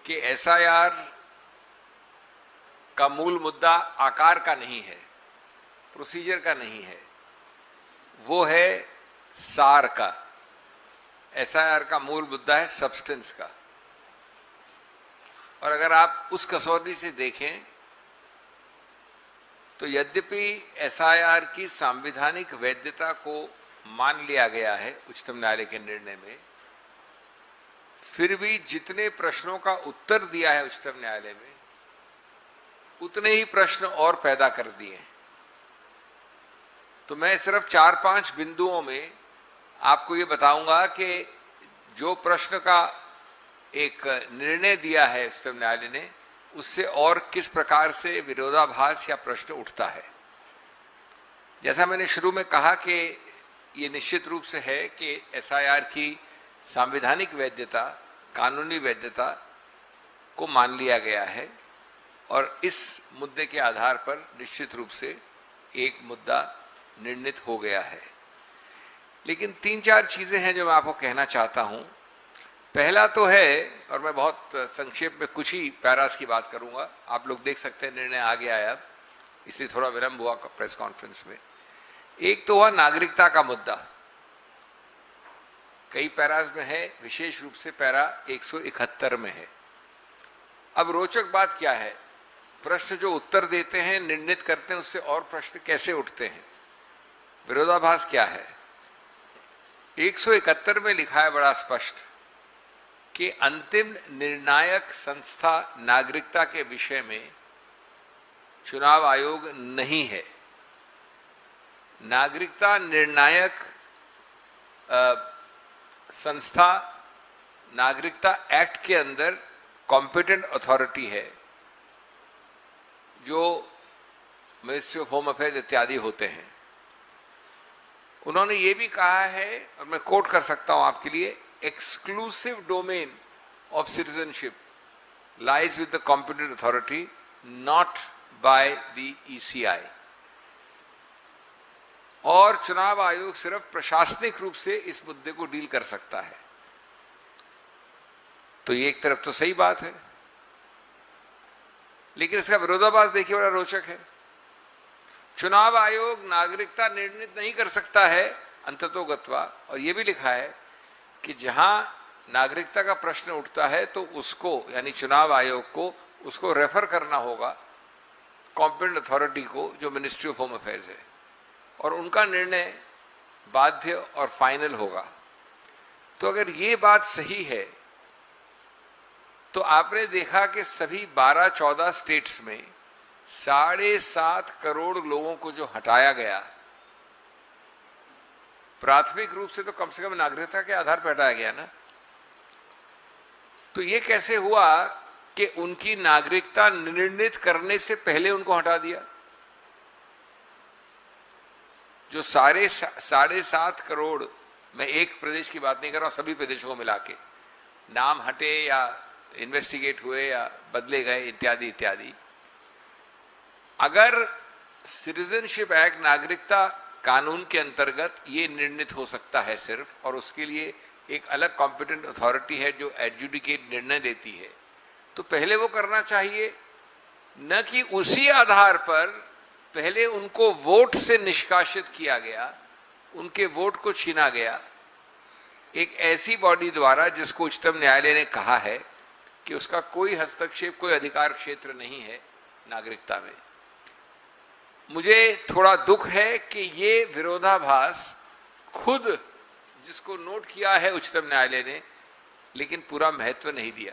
कि एसआईआर का मूल मुद्दा आकार का नहीं है, प्रोसीजर का नहीं है, वो है सार का। एसआईआर का मूल मुद्दा है सब्सटेंस का। और अगर आप उस कसौटी से देखें तो यद्यपि एसआईआर की संवैधानिक वैधता को मान लिया गया है उच्चतम न्यायालय के निर्णय में, फिर भी जितने प्रश्नों का उत्तर दिया है उच्चतम न्यायालय में, उतने ही प्रश्न और पैदा कर दिए। तो मैं सिर्फ 4-5 बिंदुओं में आपको ये बताऊंगा कि जो प्रश्न का एक निर्णय दिया है उच्चतम न्यायालय ने, उससे और किस प्रकार से विरोधाभास या प्रश्न उठता है। जैसा मैंने शुरू में कहा कि ये निश्चित रूप से है कि एसआईआर की संवैधानिक वैधता, कानूनी वैधता को मान लिया गया है और इस मुद्दे के आधार पर निश्चित रूप से एक मुद्दा निर्णित हो गया है। लेकिन 3-4 चीजें हैं जो मैं आपको कहना चाहता हूं। पहला तो है, और मैं बहुत संक्षेप में कुछ ही पैरास की बात करूंगा, आप लोग देख सकते हैं निर्णय आ गया है अब, इसलिए थोड़ा विलंब हुआ प्रेस कॉन्फ्रेंस में। एक तो हुआ नागरिकता का मुद्दा, कई पैरास में है, विशेष रूप से पैरा 171 में है। अब रोचक बात क्या है, प्रश्न जो उत्तर देते हैं, निर्णित करते हैं, उससे और प्रश्न कैसे उठते हैं, विरोधाभास क्या है। 171 में लिखा है बड़ा स्पष्ट कि अंतिम निर्णायक संस्था नागरिकता के विषय में चुनाव आयोग नहीं है। नागरिकता निर्णायक संस्था नागरिकता एक्ट के अंदर कॉम्पिटेंट अथॉरिटी है, जो मिनिस्ट्री ऑफ होम अफेयर्स इत्यादि होते हैं। उन्होंने ये भी कहा है, और मैं कोट कर सकता हूं आपके लिए, exclusive domain of citizenship lies with the competent authority, not by the ECI. और चुनाव आयोग सिर्फ प्रशासनिक रूप से इस मुद्दे को डील कर सकता है। तो ये एक तरफ तो सही बात है, लेकिन इसका विरोधाभास देखिए बड़ा रोचक है। चुनाव आयोग नागरिकता निर्णित नहीं कर सकता है अंततोगत्वा, और यह भी लिखा है कि जहां नागरिकता का प्रश्न उठता है तो उसको, यानी चुनाव आयोग को, उसको रेफर करना होगा कॉम्पिटेंट अथॉरिटी को, जो मिनिस्ट्री ऑफ होम अफेयर्स है, और उनका निर्णय बाध्य और फाइनल होगा। तो अगर ये बात सही है तो आपने देखा कि सभी 12-14 स्टेट्स में 7.5 करोड़ लोगों को जो हटाया गया, प्राथमिक रूप से तो कम से कम नागरिकता के आधार पर हटाया गया ना। तो ये कैसे हुआ कि उनकी नागरिकता निर्णित करने से पहले उनको हटा दिया? जो 7.5 करोड़, मैं एक प्रदेश की बात नहीं कर रहा हूं, सभी प्रदेशों को मिला के, नाम हटे या इन्वेस्टिगेट हुए या बदले गए इत्यादि इत्यादि, अगर सिटीजनशिप एक्ट, नागरिकता कानून के अंतर्गत ये निर्णित हो सकता है सिर्फ, और उसके लिए एक अलग कॉम्पिटेंट अथॉरिटी है जो एडजुडिकेट निर्णय देती है, तो पहले वो करना चाहिए, न कि उसी आधार पर पहले उनको वोट से निष्कासित किया गया, उनके वोट को छीना गया एक ऐसी बॉडी द्वारा जिसको उच्चतम न्यायालय ने कहा है कि उसका कोई हस्तक्षेप, कोई अधिकार क्षेत्र नहीं है नागरिकता में। मुझे थोड़ा दुख है कि ये विरोधाभास खुद जिसको नोट किया है उच्चतम न्यायालय ने, लेकिन पूरा महत्व नहीं दिया।